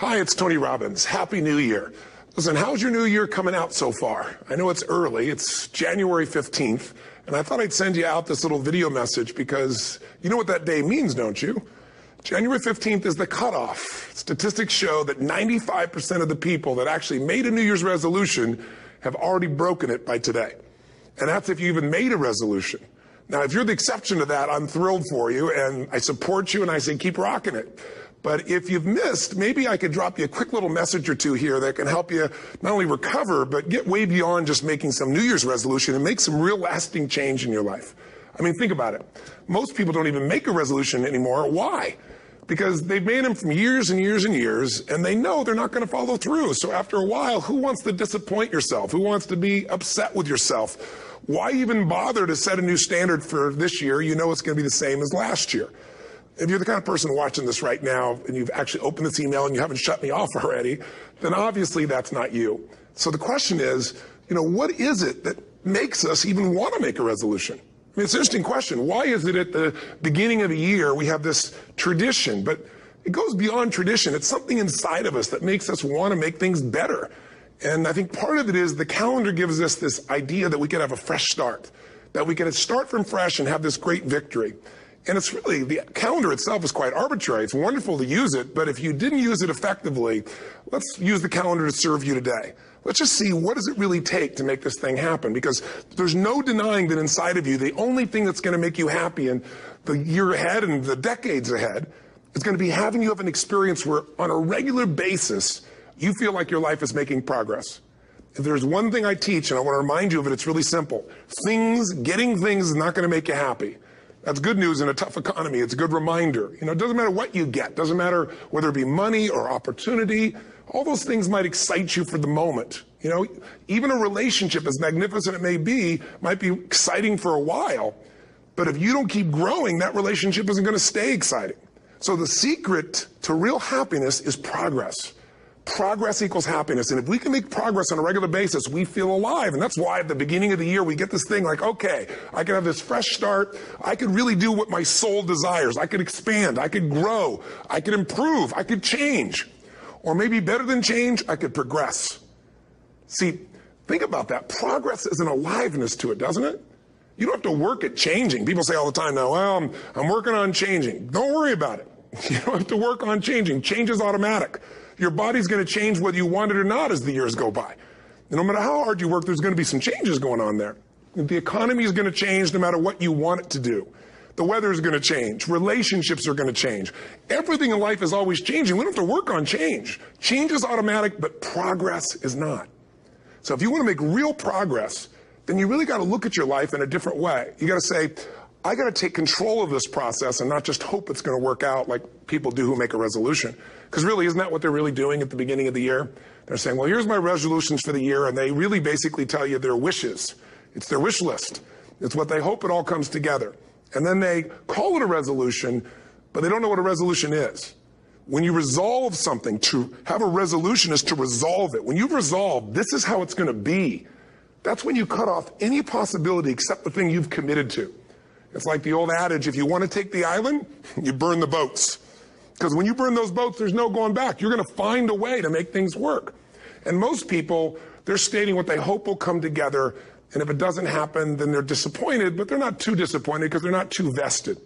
Hi, it's Tony Robbins. Happy New Year. Listen, how's your new year coming out so far? I know it's early. It's January 15th, and I thought I'd send you out this little video message because you know what that day means, don't you? January 15th is the cutoff. Statistics show that 95% of the people that actually made a New Year's resolution have already broken it by today. And that's if you even made a resolution. Now, if you're the exception to that, I'm thrilled for you, and I support you, and I say keep rocking it. But if you've missed, maybe I could drop you a quick little message or two here that can help you not only recover, but get way beyond just making some New Year's resolution and make some real lasting change in your life. I mean, think about it. Most people don't even make a resolution anymore. Why? Because they've made them from years and years and years, and they know they're not going to follow through. So after a while, who wants to disappoint yourself? Who wants to be upset with yourself? Why even bother to set a new standard for this year? You know it's going to be the same as last year. If you're the kind of person watching this right now and you've actually opened this email and you haven't shut me off already, then obviously that's not you. So the question is, what is it that makes us even want to make a resolution? I mean, it's an interesting question. Why is it at the beginning of a year we have this tradition, but it goes beyond tradition. It's something inside of us that makes us want to make things better. And I think part of it is the calendar gives us this idea that we could have a fresh start, that we can start from fresh and have this great victory. And it's really, the calendar itself is quite arbitrary. It's wonderful to use it, but if you didn't use it effectively, let's use the calendar to serve you today. Let's just see, what does it really take to make this thing happen? Because there's no denying that inside of you, the only thing that's going to make you happy in the year ahead and the decades ahead is going to be having you have an experience where on a regular basis, you feel like your life is making progress. If there's one thing I teach, and I want to remind you of it, it's really simple. Getting things is not going to make you happy. That's good news in a tough economy. It's a good reminder. It doesn't matter what you get. Doesn't matter whether it be money or opportunity. All those things might excite you for the moment. Even a relationship, as magnificent it may be, might be exciting for a while. But if you don't keep growing, that relationship isn't going to stay exciting. So the secret to real happiness is progress. Progress equals happiness. And if we can make progress on a regular basis, we feel alive. And that's why at the beginning of the year, we get this thing like, okay, I can have this fresh start. I could really do what my soul desires. I could expand. I could grow. I could improve. I could change. Or maybe better than change, I could progress. See, think about that. Progress is an aliveness to it, doesn't it? You don't have to work at changing. People say all the time now, well, I'm working on changing. Don't worry about it. You don't have to work on changing. Change is automatic. Your body's going to change whether you want it or not as the years go by. And no matter how hard you work, there's going to be some changes going on there. The economy is going to change no matter what you want it to do. The weather is going to change. Relationships are going to change. Everything in life is always changing. We don't have to work on change. Change is automatic, but progress is not. So if you want to make real progress, then you really got to look at your life in a different way. You got to say, I got to take control of this process and not just hope it's going to work out like people do who make a resolution. Because really, isn't that what they're really doing at the beginning of the year? They're saying, well, here's my resolutions for the year, and they really basically tell you their wishes. It's their wish list. It's what they hope it all comes together. And then they call it a resolution, but they don't know what a resolution is. When you resolve something, to have a resolution is to resolve it. When you've resolved, this is how it's going to be. That's when you cut off any possibility except the thing you've committed to. It's like the old adage, if you want to take the island, you burn the boats. Because when you burn those boats, there's no going back. You're going to find a way to make things work. And most people, they're stating what they hope will come together. And if it doesn't happen, then they're disappointed, but they're not too disappointed because they're not too vested.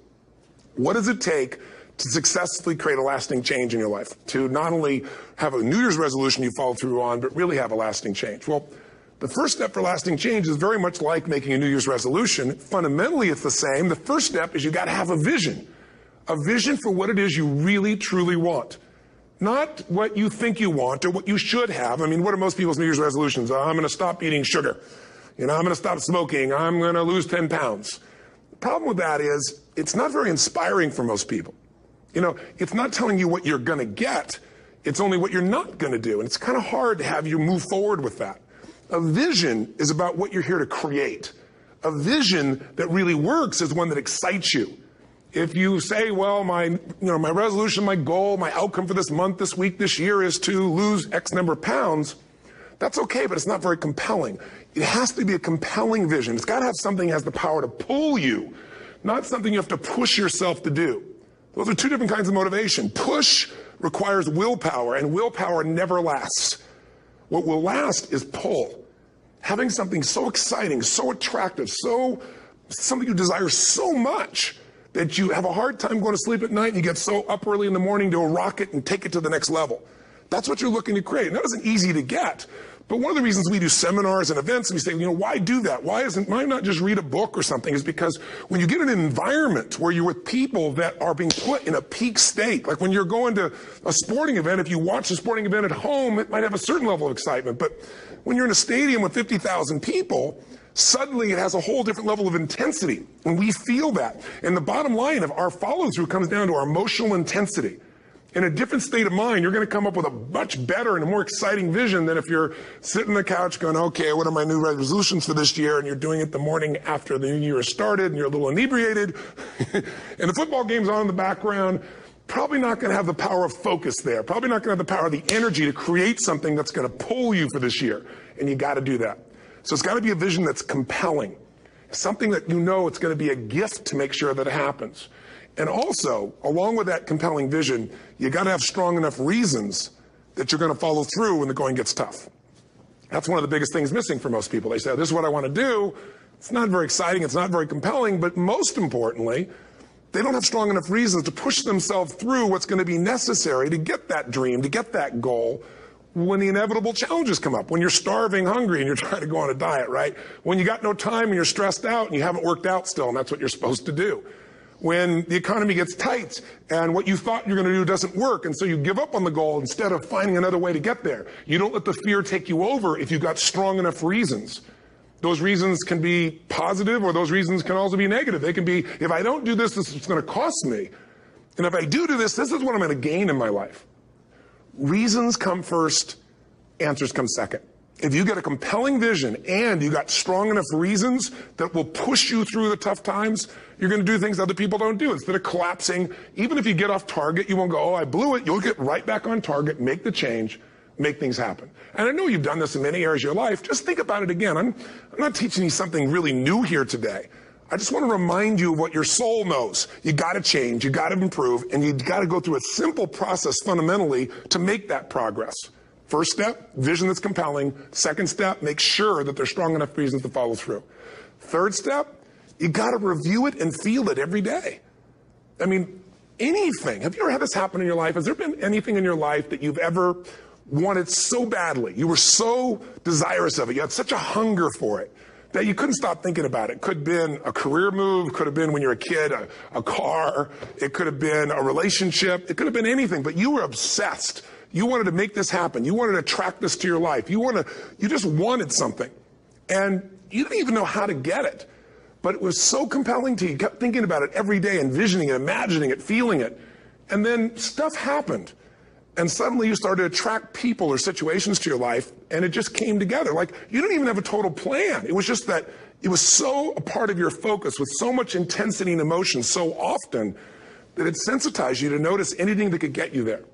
What does it take to successfully create a lasting change in your life? To not only have a New Year's resolution you follow through on, but really have a lasting change? Well, the first step for lasting change is very much like making a New Year's resolution. Fundamentally, it's the same. The first step is you got to have a vision for what it is you really, truly want. Not what you think you want or what you should have. I mean, what are most people's New Year's resolutions? I'm going to stop eating sugar. I'm going to stop smoking. I'm going to lose 10 pounds. The problem with that is it's not very inspiring for most people. It's not telling you what you're going to get. It's only what you're not going to do. And it's kind of hard to have you move forward with that. A vision is about what you're here to create. A vision that really works is one that excites you. If you say, well, my resolution, my goal, my outcome for this month, this week, this year is to lose X number of pounds, that's okay, but it's not very compelling. It has to be a compelling vision. It's got to have something that has the power to pull you, not something you have to push yourself to do. Those are two different kinds of motivation. Push requires willpower, and willpower never lasts. What will last is pull. Having something so exciting, so attractive, something you desire so much that you have a hard time going to sleep at night and you get so up early in the morning to rock it and take it to the next level. That's what you're looking to create. And that isn't easy to get. But one of the reasons we do seminars and events and we say, why do that? Why not just read a book or something? Is because when you get in an environment where you're with people that are being put in a peak state, like when you're going to a sporting event, if you watch a sporting event at home, it might have a certain level of excitement. But when you're in a stadium with 50,000 people, suddenly it has a whole different level of intensity. And we feel that. And the bottom line of our follow-through comes down to our emotional intensity. In a different state of mind, you're going to come up with a much better and a more exciting vision than if you're sitting on the couch going, okay, what are my new resolutions for this year? And you're doing it the morning after the new year has started and you're a little inebriated. And the football game's on in the background. Probably not going to have the power of focus there. Probably not going to have the power of the energy to create something that's going to pull you for this year. And you got to do that. So it's got to be a vision that's compelling. Something that it's going to be a gift to make sure that it happens. And also, along with that compelling vision, you got to have strong enough reasons that you're going to follow through when the going gets tough. That's one of the biggest things missing for most people. They say, this is what I want to do. It's not very exciting. It's not very compelling. But most importantly, they don't have strong enough reasons to push themselves through what's going to be necessary to get that dream, to get that goal when the inevitable challenges come up. When you're starving, hungry, and you're trying to go on a diet, right? When you got no time and you're stressed out and you haven't worked out still, and that's what you're supposed to do. When the economy gets tight and what you thought you're going to do doesn't work, and so you give up on the goal instead of finding another way to get there. You don't let the fear take you over if you've got strong enough reasons. Those reasons can be positive, or those reasons can also be negative. They can be, if I don't do this, this is going to cost me. And if I do this, this is what I'm going to gain in my life. Reasons come first, answers come second. If you get a compelling vision and you got strong enough reasons that will push you through the tough times, you're going to do things other people don't do. Instead of collapsing, even if you get off target, you won't go, oh, I blew it. You'll get right back on target, make the change, make things happen. And I know you've done this in many areas of your life. Just think about it again. I'm not teaching you something really new here today. I just want to remind you of what your soul knows. You got to change, you got to improve, and you got to go through a simple process fundamentally to make that progress. First step, vision that's compelling. Second step, make sure that there's strong enough reasons to follow through. Third step, you got to review it and feel it every day. I mean, anything. Have you ever had this happen in your life? Has there been anything in your life that you've ever wanted so badly? You were so desirous of it. You had such a hunger for it that you couldn't stop thinking about it. Could have been a career move, could have been when you were a kid, a car, it could have been a relationship, it could have been anything, but you were obsessed. You wanted to make this happen. You wanted to attract this to your life. You just wanted something. And you didn't even know how to get it. But it was so compelling to you. You kept thinking about it every day, envisioning it, imagining it, feeling it. And then stuff happened. And suddenly you started to attract people or situations to your life, and it just came together. Like, you didn't even have a total plan. It was just that it was so a part of your focus with so much intensity and emotion so often that it sensitized you to notice anything that could get you there.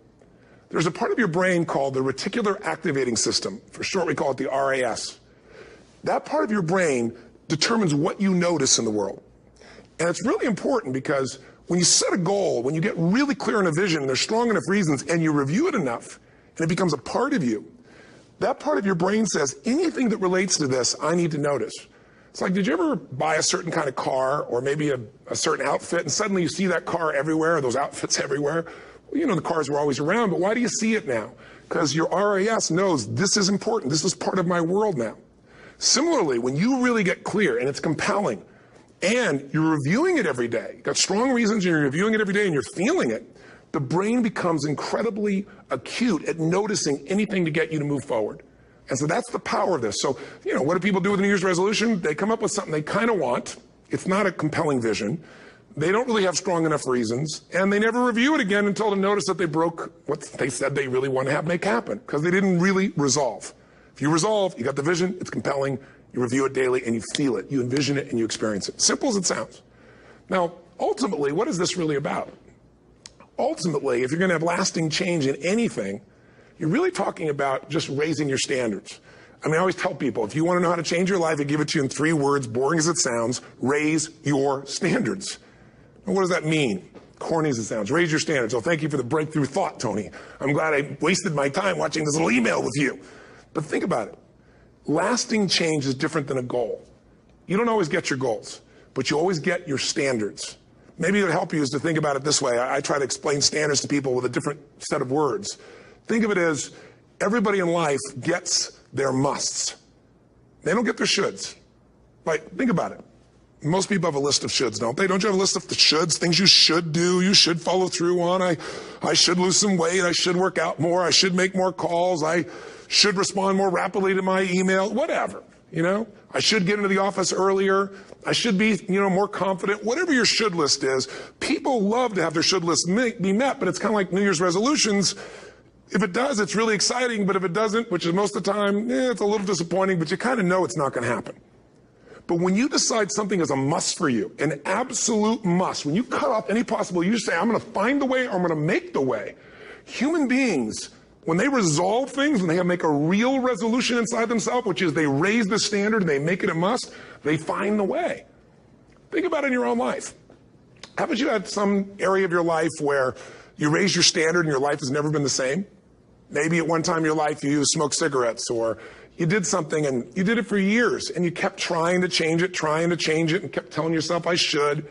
There's a part of your brain called the reticular activating system. For short, we call it the RAS. That part of your brain determines what you notice in the world. And it's really important because when you set a goal, when you get really clear on a vision, and there's strong enough reasons, and you review it enough, and it becomes a part of you, that part of your brain says, anything that relates to this, I need to notice. It's like, did you ever buy a certain kind of car or maybe a certain outfit, and suddenly you see that car everywhere, or those outfits everywhere? Well, the cars were always around, but why do you see it now? Because your RAS knows this is important. This is part of my world now. Similarly, when you really get clear and it's compelling and you're reviewing it every day, you've got strong reasons and you're reviewing it every day and you're feeling it, the brain becomes incredibly acute at noticing anything to get you to move forward. And so that's the power of this. So, what do people do with a New Year's resolution? They come up with something they kind of want. It's not a compelling vision. They don't really have strong enough reasons, and they never review it again until they notice that they broke what they said they really want to make happen, because they didn't really resolve. If you resolve, you got the vision, it's compelling, you review it daily, and you feel it, you envision it, and you experience it. Simple as it sounds. Now, ultimately, what is this really about? Ultimately, if you're going to have lasting change in anything, you're really talking about just raising your standards. I always tell people, if you want to know how to change your life, I give it to you in 3 words, boring as it sounds: raise your standards. And what does that mean? corny as it sounds. Raise your standards. Oh, thank you for the breakthrough thought, Tony. I'm glad I wasted my time watching this little email with you. But think about it. Lasting change is different than a goal. You don't always get your goals, but you always get your standards. Maybe it would help you is to think about it this way. I try to explain standards to people with a different set of words. Think of it as everybody in life gets their musts. They don't get their shoulds. Like, think about it. Most people have a list of shoulds, don't they? Don't you have a list of the shoulds, things you should do, you should follow through on? I should lose some weight, I should work out more, I should make more calls, I should respond more rapidly to my email, whatever, you know? I should get into the office earlier, I should be, more confident. Whatever your should list is, people love to have their should list be met, but it's kind of like New Year's resolutions. If it does, it's really exciting, but if it doesn't, which is most of the time, it's a little disappointing, but you kind of know it's not going to happen. But when you decide something is a must for you, an absolute must, when you cut off any possible, you say, I'm going to find the way or I'm going to make the way. Human beings, when they resolve things, when they make a real resolution inside themselves, which is they raise the standard and they make it a must, they find the way. Think about it in your own life. Haven't you had some area of your life where you raise your standard and your life has never been the same? Maybe at one time in your life you smoked cigarettes, or you did something and you did it for years and you kept trying to change it and kept telling yourself I should.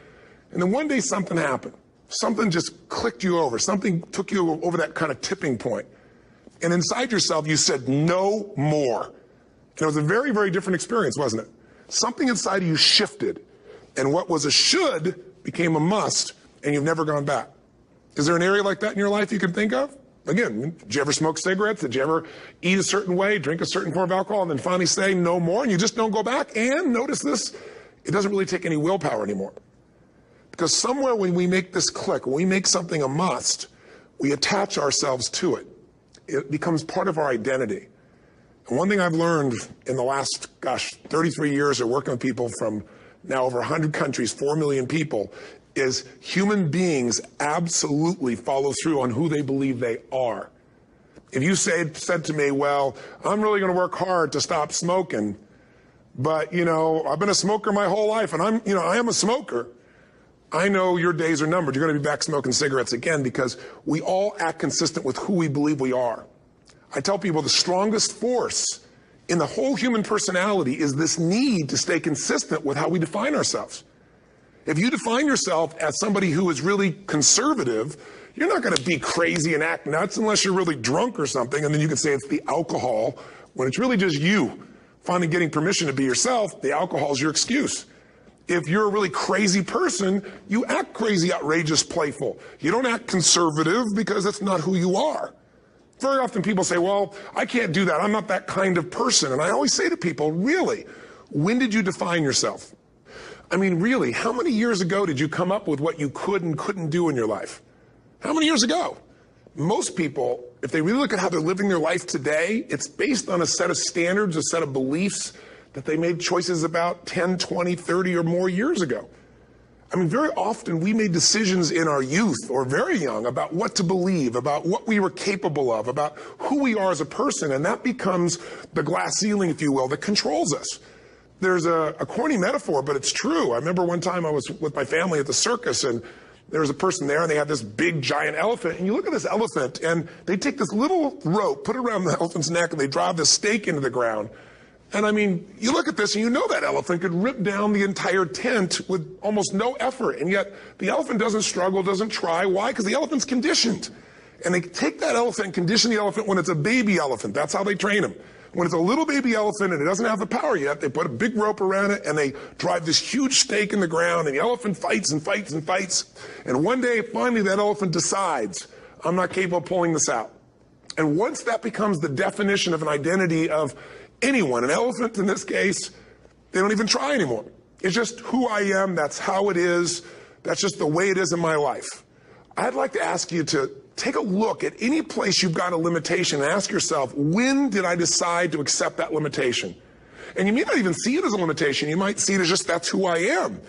And then one day something happened. Something just clicked you over. Something took you over that kind of tipping point. And inside yourself you said no more. And it was a very, very different experience, wasn't it? Something inside of you shifted. And what was a should became a must, and you've never gone back. Is there an area like that in your life you can think of? Again, did you ever smoke cigarettes? Did you ever eat a certain way, drink a certain form of alcohol, and then finally say no more, and you just don't go back? And notice this, it doesn't really take any willpower anymore. Because somewhere when we make this click, when we make something a must, we attach ourselves to it. It becomes part of our identity. And one thing I've learned in the last, 33 years of working with people from now over 100 countries, 4 million people, is human beings absolutely follow through on who they believe they are. If you said to me, well, I'm really going to work hard to stop smoking, but, I've been a smoker my whole life, and I am a smoker. I know your days are numbered. You're going to be back smoking cigarettes again, because we all act consistent with who we believe we are. I tell people the strongest force in the whole human personality is this need to stay consistent with how we define ourselves. If you define yourself as somebody who is really conservative, you're not going to be crazy and act nuts unless you're really drunk or something, and then you can say it's the alcohol. When it's really just you finally getting permission to be yourself, the alcohol is your excuse. If you're a really crazy person, you act crazy, outrageous, playful. You don't act conservative because that's not who you are. Very often people say, well, I can't do that. I'm not that kind of person. And I always say to people, really, when did you define yourself? I mean, really, how many years ago did you come up with what you could and couldn't do in your life? How many years ago? Most people, if they really look at how they're living their life today, it's based on a set of standards, a set of beliefs that they made choices about 10, 20, 30 or more years ago. I mean, very often we made decisions in our youth or very young about what to believe, about what we were capable of, about who we are as a person, and that becomes the glass ceiling, if you will, that controls us. There's a corny metaphor, but it's true. I remember one time I was with my family at the circus, and there was a person there, and they had this big, giant elephant. And you look at this elephant, and they take this little rope, put it around the elephant's neck, and they drive this stake into the ground. And I mean, you look at this, and you know that elephant could rip down the entire tent with almost no effort. And yet, the elephant doesn't struggle, doesn't try. Why? Because the elephant's conditioned. And they take that elephant and condition the elephant when it's a baby elephant. That's how they train them. When it's a little baby elephant and it doesn't have the power yet, they put a big rope around it and they drive this huge stake in the ground, and the elephant fights and fights and fights. And one day, finally, that elephant decides, I'm not capable of pulling this out. And once that becomes the definition of an identity of anyone, an elephant in this case, they don't even try anymore. It's just who I am, that's how it is, that's just the way it is in my life. I'd like to ask you to take a look at any place you've got a limitation and ask yourself, when did I decide to accept that limitation? And you may not even see it as a limitation. You might see it as just that's who I am.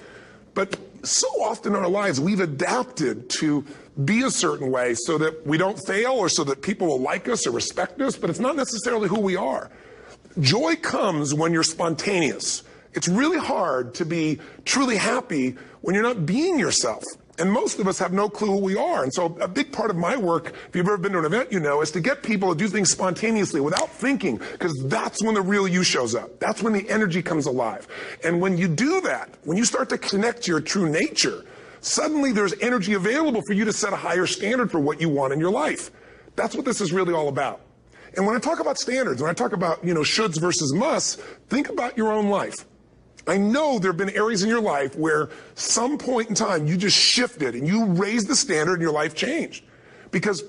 But so often in our lives, we've adapted to be a certain way so that we don't fail or so that people will like us or respect us, but it's not necessarily who we are. Joy comes when you're spontaneous. It's really hard to be truly happy when you're not being yourself. And most of us have no clue who we are. And so a big part of my work, if you've ever been to an event, is to get people to do things spontaneously without thinking, because that's when the real you shows up. That's when the energy comes alive. And when you do that, when you start to connect to your true nature, suddenly there's energy available for you to set a higher standard for what you want in your life. That's what this is really all about. And when I talk about standards, when I talk about, shoulds versus musts, think about your own life. I know there have been areas in your life where some point in time you just shifted and you raised the standard and your life changed. Because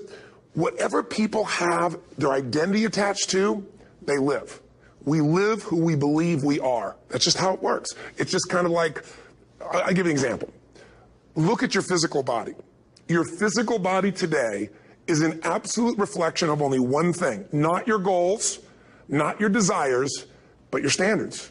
whatever people have their identity attached to, they live. We live who we believe we are. That's just how it works. It's just kind of like, I'll give you an example. Look at your physical body. Your physical body today is an absolute reflection of only one thing. Not your goals, not your desires, but your standards.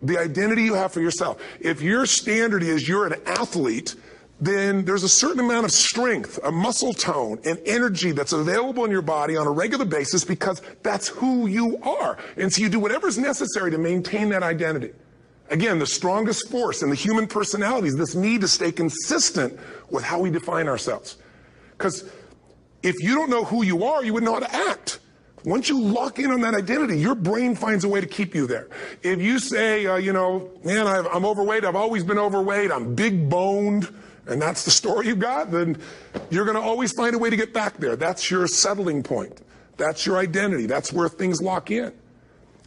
The identity you have for yourself. If your standard is you're an athlete, then there's a certain amount of strength, a muscle tone, and energy that's available in your body on a regular basis because that's who you are. And so you do whatever's necessary to maintain that identity. Again, the strongest force in the human personality is this need to stay consistent with how we define ourselves. Because if you don't know who you are, you wouldn't know how to act. Once you lock in on that identity, your brain finds a way to keep you there. If you say, man, I'm overweight, I've always been overweight, I'm big boned, and that's the story you've got, then you're going to always find a way to get back there. That's your settling point. That's your identity. That's where things lock in.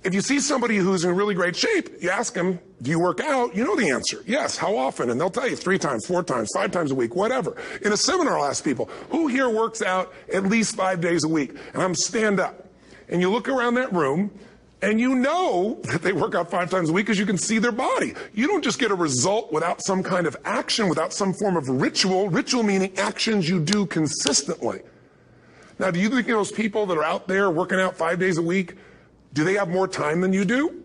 If you see somebody who's in really great shape, you ask them, do you work out? You know the answer. Yes. How often? And they'll tell you 3 times, 4 times, 5 times a week, whatever. In a seminar, I'll ask people, who here works out at least 5 days a week? And I'm stand up. And you look around that room, and you know that they work out 5 times a week because you can see their body. You don't just get a result without some kind of action, without some form of ritual. Ritual meaning actions you do consistently. Now, do you think those people that are out there working out 5 days a week, do they have more time than you do?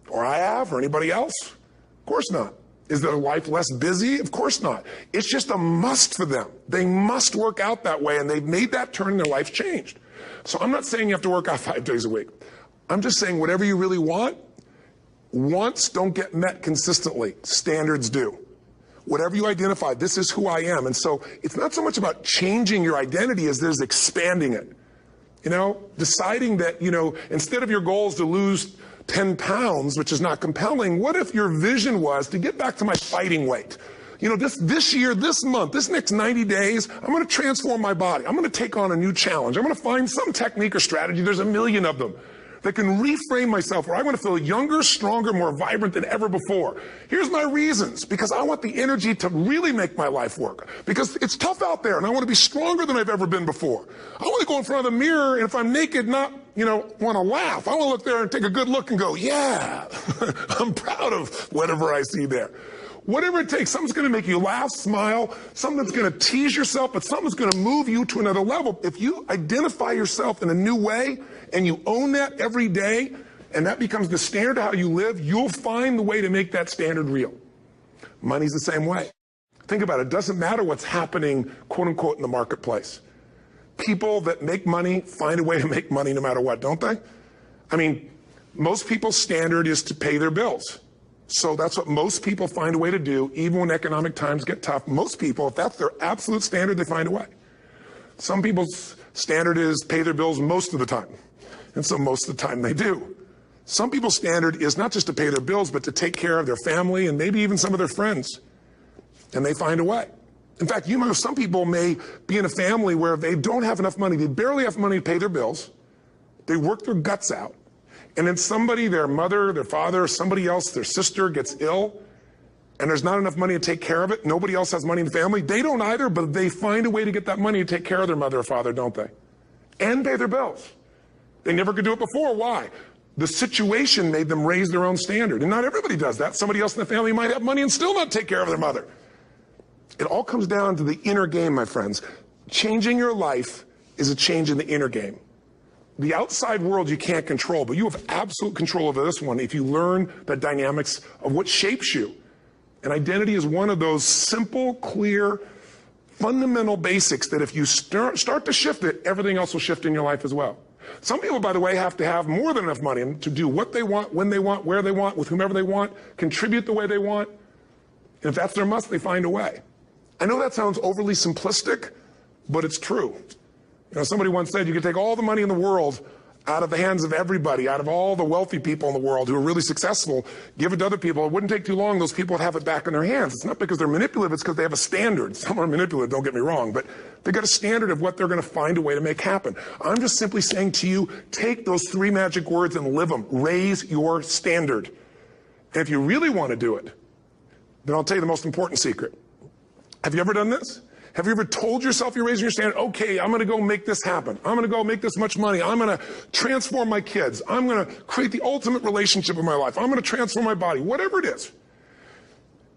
Or I have, or anybody else? Of course not. Is their life less busy? Of course not. It's just a must for them. They must work out that way, and they've made that turn and their life's changed. So I'm not saying you have to work out 5 days a week. I'm just saying whatever you really want, wants don't get met consistently. Standards do. Whatever you identify, this is who I am. And so it's not so much about changing your identity as it is expanding it. Deciding that, instead of your goal is to lose 10 pounds, which is not compelling, what if your vision was to get back to my fighting weight? This year, this month, this next 90 days, I'm going to transform my body. I'm going to take on a new challenge. I'm going to find some technique or strategy, there's a million of them, that can reframe myself where I want to feel younger, stronger, more vibrant than ever before. Here's my reasons. Because I want the energy to really make my life work. Because it's tough out there, and I want to be stronger than I've ever been before. I want to go in front of the mirror, and if I'm naked, not, want to laugh. I want to look there and take a good look and go, yeah, I'm proud of whatever I see there. Whatever it takes, something's going to make you laugh, smile, something that's going to tease yourself, but something's going to move you to another level. If you identify yourself in a new way and you own that every day, and that becomes the standard of how you live, you'll find the way to make that standard real. Money's the same way. Think about it. It doesn't matter what's happening, quote unquote, in the marketplace. People that make money find a way to make money no matter what, don't they? I mean, most people's standard is to pay their bills. So that's what most people find a way to do, even when economic times get tough. Most people, if that's their absolute standard, they find a way. Some people's standard is pay their bills most of the time. And so most of the time they do. Some people's standard is not just to pay their bills, but to take care of their family and maybe even some of their friends. And they find a way. In fact, some people may be in a family where they don't have enough money. They barely have money to pay their bills. They work their guts out. And then somebody, their mother, their father, somebody else, their sister gets ill, and there's not enough money to take care of it. Nobody else has money in the family. They don't either, but they find a way to get that money to take care of their mother or father, don't they? And pay their bills. They never could do it before. Why? The situation made them raise their own standard. And not everybody does that. Somebody else in the family might have money and still not take care of their mother. It all comes down to the inner game, my friends. Changing your life is a change in the inner game. The outside world you can't control, but you have absolute control over this one if you learn the dynamics of what shapes you. And identity is one of those simple, clear, fundamental basics that if you start to shift it, everything else will shift in your life as well. Some people, by the way, have to have more than enough money to do what they want, when they want, where they want, with whomever they want, contribute the way they want. And if that's their must, they find a way. I know that sounds overly simplistic, but it's true. You know, somebody once said you could take all the money in the world out of the hands of everybody, out of all the wealthy people in the world who are really successful, give it to other people. It wouldn't take too long. Those people would have it back in their hands. It's not because they're manipulative. It's because they have a standard. Some are manipulative, don't get me wrong, but they've got a standard of what they're going to find a way to make happen. I'm just simply saying to you, take those 3 magic words and live them. Raise your standard. And if you really want to do it, then I'll tell you the most important secret. Have you ever done this? Have you ever told yourself you're raising your standard? Okay, I'm going to go make this happen. I'm going to go make this much money. I'm going to transform my kids. I'm going to create the ultimate relationship in my life. I'm going to transform my body, whatever it is.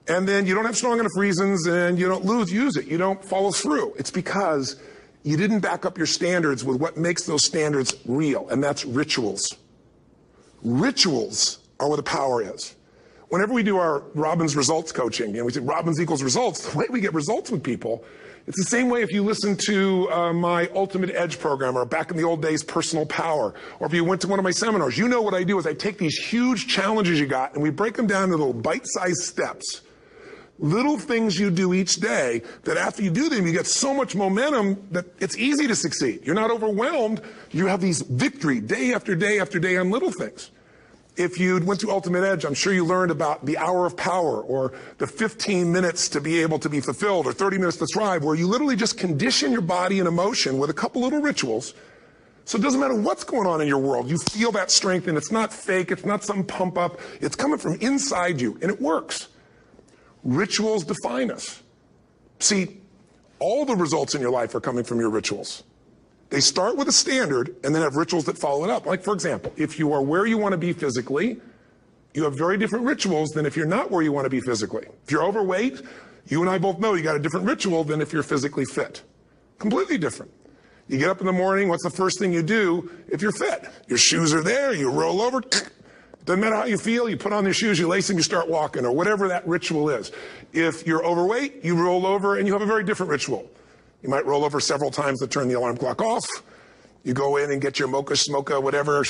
And then you don't have strong enough reasons and you don't use it. You don't follow through. It's because you didn't back up your standards with what makes those standards real, and that's rituals. Rituals are where the power is. Whenever we do our Robbins results coaching, and we say Robbins equals results, the way we get results with people, it's the same way if you listen to my Ultimate Edge program, or back in the old days, Personal Power, or if you went to one of my seminars. You know what I do is I take these huge challenges you got and we break them down into little bite-sized steps. Little things you do each day that after you do them, you get so much momentum that it's easy to succeed. You're not overwhelmed. You have these victory day after day after day on little things. If you went through Ultimate Edge, I'm sure you learned about the hour of power, or the 15 minutes to be able to be fulfilled, or 30 minutes to thrive, where you literally just condition your body and emotion with a couple little rituals. So it doesn't matter what's going on in your world. You feel that strength, and it's not fake. It's not some pump up. It's coming from inside you, and it works. Rituals define us. See, all the results in your life are coming from your rituals. They start with a standard and then have rituals that follow it up. Like, for example, if you are where you want to be physically, you have very different rituals than if you're not where you want to be physically. If you're overweight, you and I both know you got a different ritual than if you're physically fit. Completely different. You get up in the morning, what's the first thing you do if you're fit? Your shoes are there, you roll over, doesn't matter how you feel, you put on your shoes, you lace them, you start walking, or whatever that ritual is. If you're overweight, you roll over and you have a very different ritual. You might roll over several times to turn the alarm clock off. You go in and get your mocha, smocha, whatever,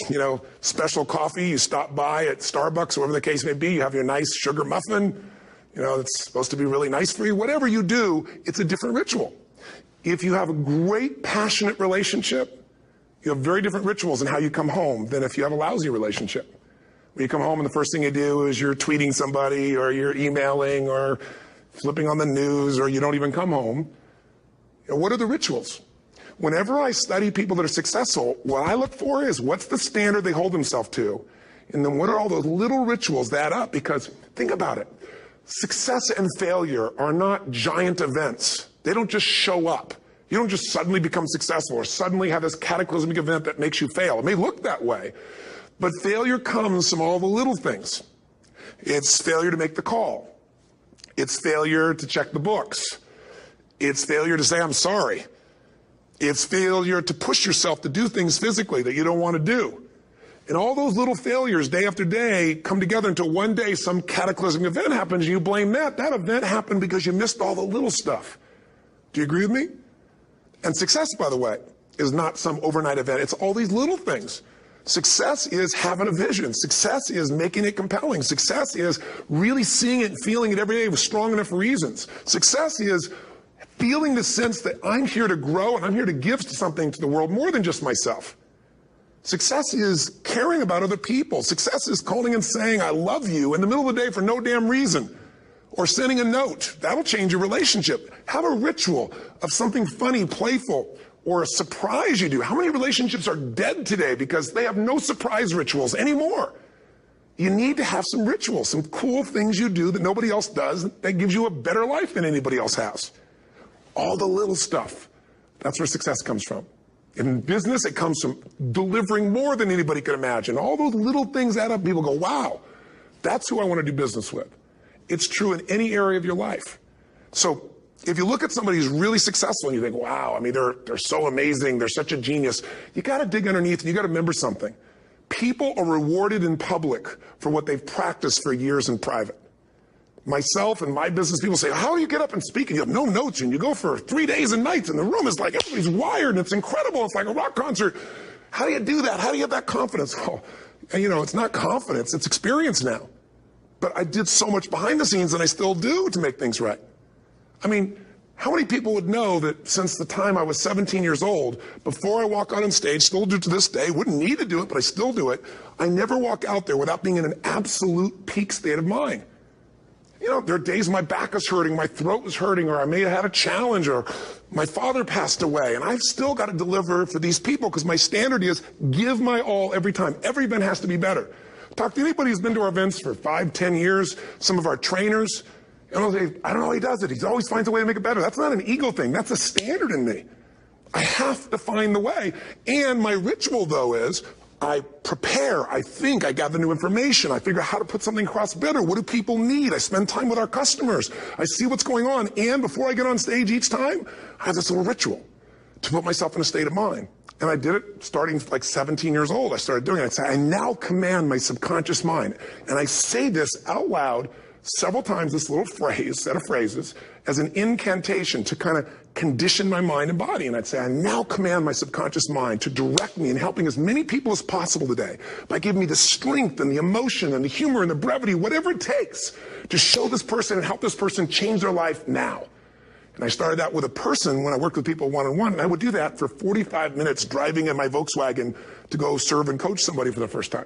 special coffee. You stop by at Starbucks, whatever the case may be. You have your nice sugar muffin. It's supposed to be really nice for you. Whatever you do, it's a different ritual. If you have a great, passionate relationship, you have very different rituals in how you come home than if you have a lousy relationship. When you come home and the first thing you do is you're tweeting somebody, or you're emailing, or flipping on the news, or you don't even come home. What are the rituals? Whenever I study people that are successful, what I look for is what's the standard they hold themselves to, and then what are all those little rituals that add up? Because think about it. Success and failure are not giant events. They don't just show up. You don't just suddenly become successful or suddenly have this cataclysmic event that makes you fail. It may look that way, but failure comes from all the little things. It's failure to make the call. It's failure to check the books. It's failure to say, I'm sorry. It's failure to push yourself to do things physically that you don't want to do. And all those little failures day after day come together until one day some cataclysmic event happens and you blame that. That event happened because you missed all the little stuff. Do you agree with me? And success, by the way, is not some overnight event. It's all these little things. Success is having a vision. Success is making it compelling. Success is really seeing it and feeling it every day with strong enough reasons. Success is feeling the sense that I'm here to grow and I'm here to give something to the world more than just myself. Success is caring about other people. Success is calling and saying, I love you in the middle of the day for no damn reason. Or sending a note. That'll change your relationship. Have a ritual of something funny, playful, or a surprise you do. How many relationships are dead today because they have no surprise rituals anymore? You need to have some rituals, some cool things you do that nobody else does that gives you a better life than anybody else has. All the little stuff. That's where success comes from. In business, it comes from delivering more than anybody could imagine. All those little things add up. People go, wow, that's who I want to do business with. It's true in any area of your life. So if you look at somebody who's really successful and you think, wow, they're so amazing, they're such a genius, you got to dig underneath and you got to remember something. People are rewarded in public for what they've practiced for years in private. Myself and my business people say, how do you get up and speak? And you have no notes and you go for 3 days and nights and the room is like, everybody's wired and it's incredible. It's like a rock concert. How do you do that? How do you have that confidence? Oh, it's not confidence, it's experience now. But I did so much behind the scenes and I still do to make things right. How many people would know that since the time I was 17 years old, before I walk out on stage, still do to this day, wouldn't need to do it, but I still do it, I never walk out there without being in an absolute peak state of mind. You know, there are days my back is hurting, my throat was hurting, or I may have had a challenge, or my father passed away, and I've still got to deliver for these people because my standard is give my all every time. Every event has to be better. Talk to anybody who's been to our events for 5, 10 years, some of our trainers, and they'll say, I don't know how he does it. He always finds a way to make it better. That's not an ego thing. That's a standard in me. I have to find the way. And my ritual, though, is I prepare, I think, I gather new information, I figure out how to put something across better. What do people need? I spend time with our customers. I see what's going on. And before I get on stage each time, I have this little ritual to put myself in a state of mind. And I did it starting like 17 years old. I started doing it. I'd say, I now command my subconscious mind. And I say this out loud several times, this little phrase, set of phrases, as an incantation to kind of condition my mind and body. And I'd say, I now command my subconscious mind to direct me in helping as many people as possible today by giving me the strength and the emotion and the humor and the brevity, whatever it takes to show this person and help this person change their life now. And I started out with a person when I worked with people one-on-one, and I would do that for 45 minutes driving in my Volkswagen to go serve and coach somebody for the first time.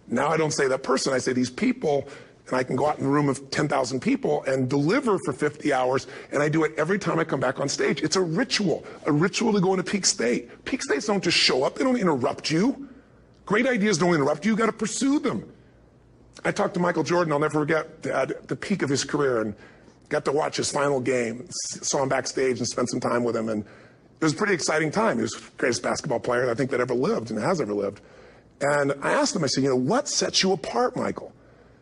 Now I don't say that person, I say these people, and I can go out in a room of 10,000 people and deliver for 50 hours, and I do it every time I come back on stage. It's a ritual to go into peak state. Peak states don't just show up, they don't interrupt you. Great ideas don't interrupt you, you gotta pursue them. I talked to Michael Jordan, I'll never forget, at the peak of his career, and got to watch his final game, saw him backstage and spent some time with him, and it was a pretty exciting time. He was the greatest basketball player I think that ever lived and has ever lived. And I asked him, I said, you know, what sets you apart, Michael?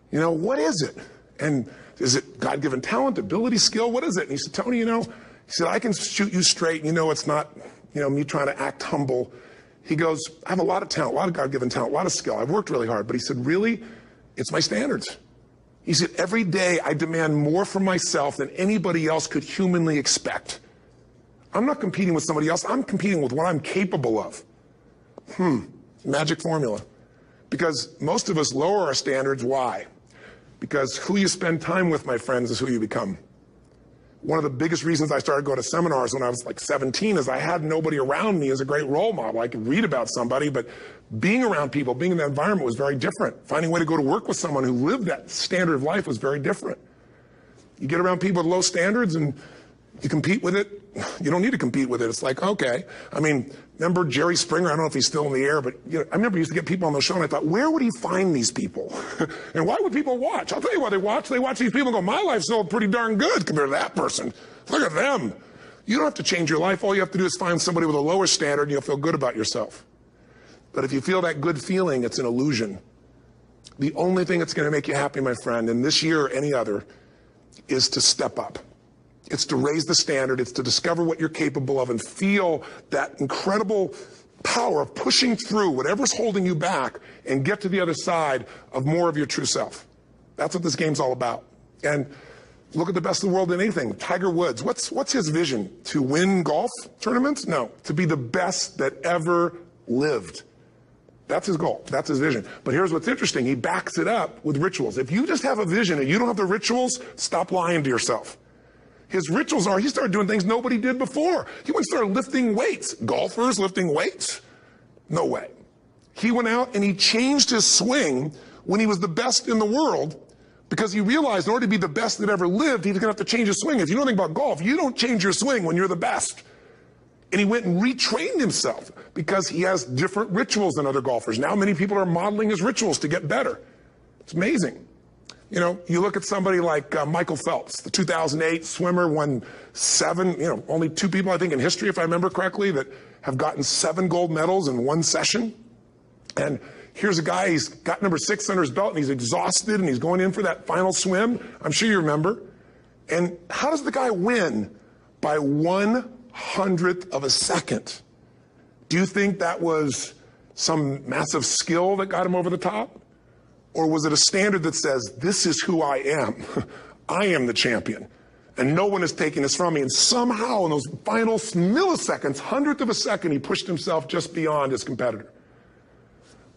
You know, what is it? And is it God-given talent, ability, skill? What is it? And he said, Tony, you know, he said, I can shoot you straight. And you know, it's not, you know, me trying to act humble. He goes, I have a lot of talent, a lot of God-given talent, a lot of skill. I've worked really hard. But he said, really, it's my standards. He said, every day I demand more from myself than anybody else could humanly expect. I'm not competing with somebody else. I'm competing with what I'm capable of. Magic formula. Because most of us lower our standards. Why? Because who you spend time with, my friends, is who you become. One of the biggest reasons I started going to seminars when I was like 17 is I had nobody around me as a great role model. I could read about somebody, but being around people, being in that environment was very different. Finding a way to go to work with someone who lived that standard of life was very different. You get around people with low standards and you compete with it. You don't need to compete with it. It's like, okay. I mean, remember Jerry Springer? I don't know if he's still in the air, but you know, I remember he used to get people on the show and I thought, where would he find these people? And why would people watch? I'll tell you why they watch. They watch these people and go, my life's still pretty darn good compared to that person. Look at them. You don't have to change your life. All you have to do is find somebody with a lower standard and you'll feel good about yourself. But if you feel that good feeling, it's an illusion. The only thing that's going to make you happy, my friend, in this year or any other, is to step up. It's to raise the standard. It's to discover what you're capable of and feel that incredible power of pushing through whatever's holding you back and get to the other side of more of your true self. That's what this game's all about. And look at the best of the world in anything. Tiger Woods, what's his vision? To win golf tournaments? No, to be the best that ever lived. That's his goal. That's his vision. But here's what's interesting. He backs it up with rituals. If you just have a vision and you don't have the rituals, stop lying to yourself. His rituals are, he started doing things nobody did before. He went and started lifting weights. Golfers lifting weights? No way. He went out and he changed his swing when he was the best in the world because he realized in order to be the best that ever lived, he was going to have to change his swing. If you know anything about golf, you don't change your swing when you're the best. And he went and retrained himself because he has different rituals than other golfers. Now many people are modeling his rituals to get better. It's amazing. You know, you look at somebody like Michael Phelps, the 2008 swimmer, won 7, only 2 people, I think, in history, if I remember correctly, that have gotten 7 gold medals in one session. And here's a guy, he's got number 6 under his belt, and he's exhausted, and he's going in for that final swim. I'm sure you remember. And how does the guy win? By 1/100th of a second. Do you think that was some massive skill that got him over the top? Or was it a standard that says, this is who I am? I am the champion. And no one is taking this from me. And somehow in those final milliseconds, 1/100th of a second, he pushed himself just beyond his competitor.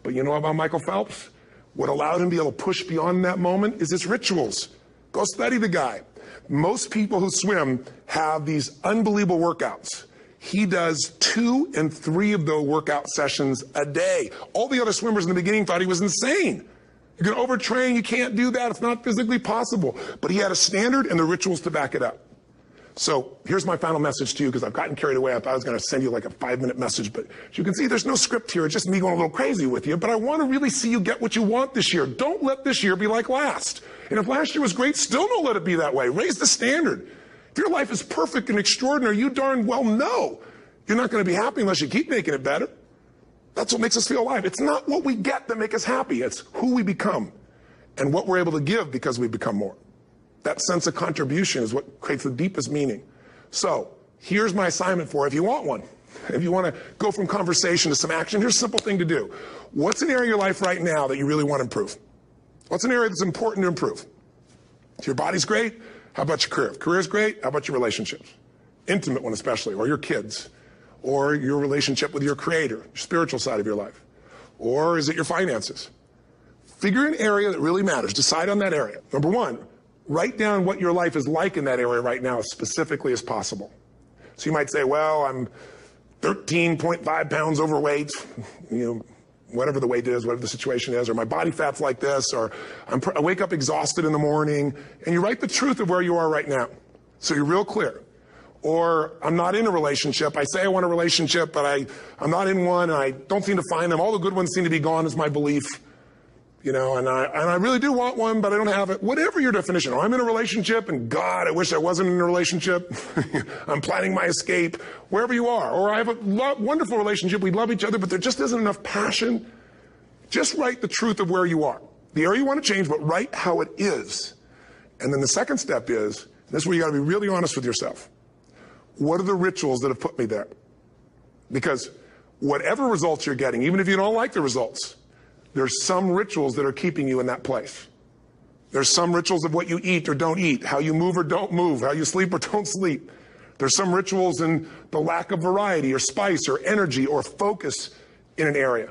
But you know about Michael Phelps? What allowed him to be able to push beyond that moment is his rituals. Go study the guy. Most people who swim have these unbelievable workouts. He does 2 and 3 of those workout sessions a day. All the other swimmers in the beginning thought he was insane. You're going to overtrain, you can't do that, it's not physically possible. But he had a standard and the rituals to back it up. So here's my final message to you, because I've gotten carried away. I thought I was going to send you like a 5-minute message, but as you can see, there's no script here. It's just me going a little crazy with you. But I want to really see you get what you want this year. Don't let this year be like last. And if last year was great, still don't let it be that way. Raise the standard. If your life is perfect and extraordinary, you darn well know you're not going to be happy unless you keep making it better. That's what makes us feel alive. It's not what we get that makes us happy. It's who we become and what we're able to give because we become more. That sense of contribution is what creates the deepest meaning. So here's my assignment for you if you want one. If you want to go from conversation to some action, here's a simple thing to do. What's an area of your life right now that you really want to improve? What's an area that's important to improve? If your body's great, how about your career? If career's great, how about your relationships? Intimate one especially, or your kids, or your relationship with your creator, your spiritual side of your life. Or is it your finances? Figure an area that really matters. Decide on that area. Number one, write down what your life is like in that area right now as specifically as possible. So you might say, well, I'm 13.5 pounds overweight, whatever the weight is, whatever the situation is, or my body fat's like this, or I wake up exhausted in the morning, and you write the truth of where you are right now. So you're real clear. Or I'm not in a relationship. I say I want a relationship, but I'm not in one, and I don't seem to find them. All the good ones seem to be gone is my belief. And I really do want one, but I don't have it. Whatever your definition. Or I'm in a relationship, and God, I wish I wasn't in a relationship. I'm planning my escape. Wherever you are. Or I have a wonderful relationship. We love each other, but there just isn't enough passion. Just write the truth of where you are. The area you want to change, but write how it is. And then the second step is, this is where you got to be really honest with yourself. What are the rituals that have put me there? Because whatever results you're getting, even if you don't like the results, there's some rituals that are keeping you in that place. There's some rituals of what you eat or don't eat, how you move or don't move, how you sleep or don't sleep. There's some rituals in the lack of variety or spice or energy or focus in an area.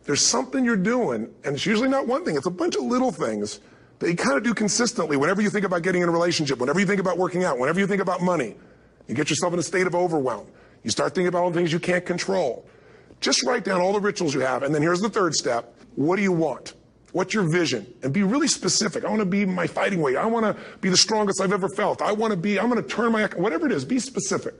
There's something you're doing, and it's usually not one thing, it's a bunch of little things that you kind of do consistently whenever you think about getting in a relationship, whenever you think about working out, whenever you think about money. You get yourself in a state of overwhelm. You start thinking about all the things you can't control. Just write down all the rituals you have, and then here's the third step. What do you want? What's your vision? And be really specific. I want to be my fighting weight. I want to be the strongest I've ever felt. I'm going to turn whatever it is, be specific.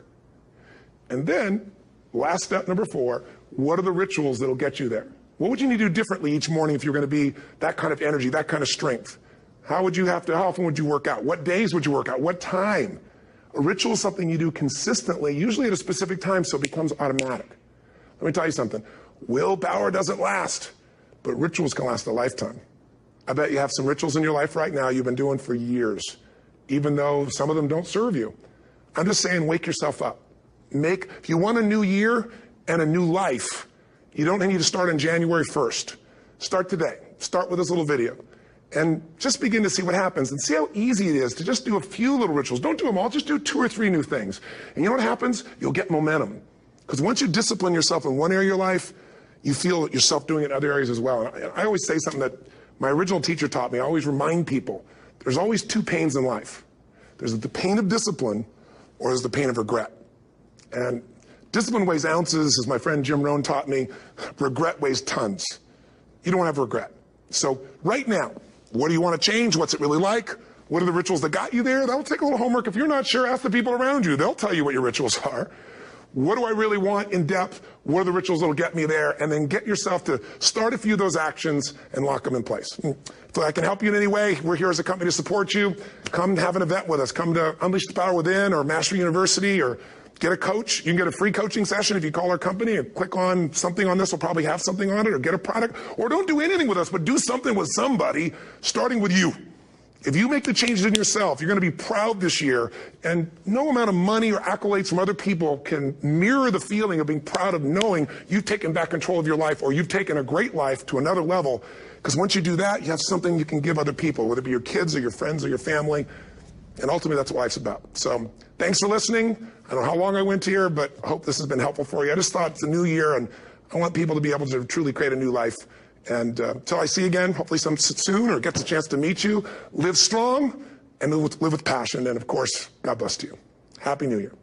And then, last step number 4, what are the rituals that'll get you there? What would you need to do differently each morning if you're going to be that kind of energy, that kind of strength? How often would you work out? What days would you work out? What time? A ritual is something you do consistently, usually at a specific time, so it becomes automatic. Let me tell you something. Willpower doesn't last, but rituals can last a lifetime. I bet you have some rituals in your life right now you've been doing for years, even though some of them don't serve you. I'm just saying, wake yourself up. If you want a new year and a new life, you don't need to start on January 1st. Start today. Start with this little video. And just begin to see what happens and see how easy it is to just do a few little rituals. Don't do them all, just do 2 or 3 new things. And you know what happens? You'll get momentum. Because once you discipline yourself in one area of your life, you feel yourself doing it in other areas as well. And I always say something that my original teacher taught me. I always remind people, there's always 2 pains in life. There's the pain of discipline, or there's the pain of regret. And discipline weighs ounces, as my friend Jim Rohn taught me. Regret weighs tons. You don't have regret. So right now, what do you want to change? What's it really like? What are the rituals that got you there? That'll take a little homework. If you're not sure, ask the people around you. They'll tell you what your rituals are. What do I really want in depth? What are the rituals that'll get me there? And then get yourself to start a few of those actions and lock them in place. If I can help you in any way, we're here as a company to support you. Come have an event with us. Come to Unleash the Power Within or Master University, or get a coach. You can get a free coaching session if you call our company and click on something on this. We'll probably have something on it, or get a product. Or don't do anything with us, but do something with somebody, starting with you. If you make the changes in yourself, you're going to be proud this year, and no amount of money or accolades from other people can mirror the feeling of being proud of knowing you've taken back control of your life, or you've taken a great life to another level. Because once you do that, you have something you can give other people, whether it be your kids or your friends or your family. And ultimately, that's what life's about. So thanks for listening. I don't know how long I went here, but I hope this has been helpful for you. I just thought it's a new year, and I want people to be able to truly create a new life. And until I see you again, hopefully soon, or gets a chance to meet you, live strong and live with passion. And of course, God bless to you. Happy New Year.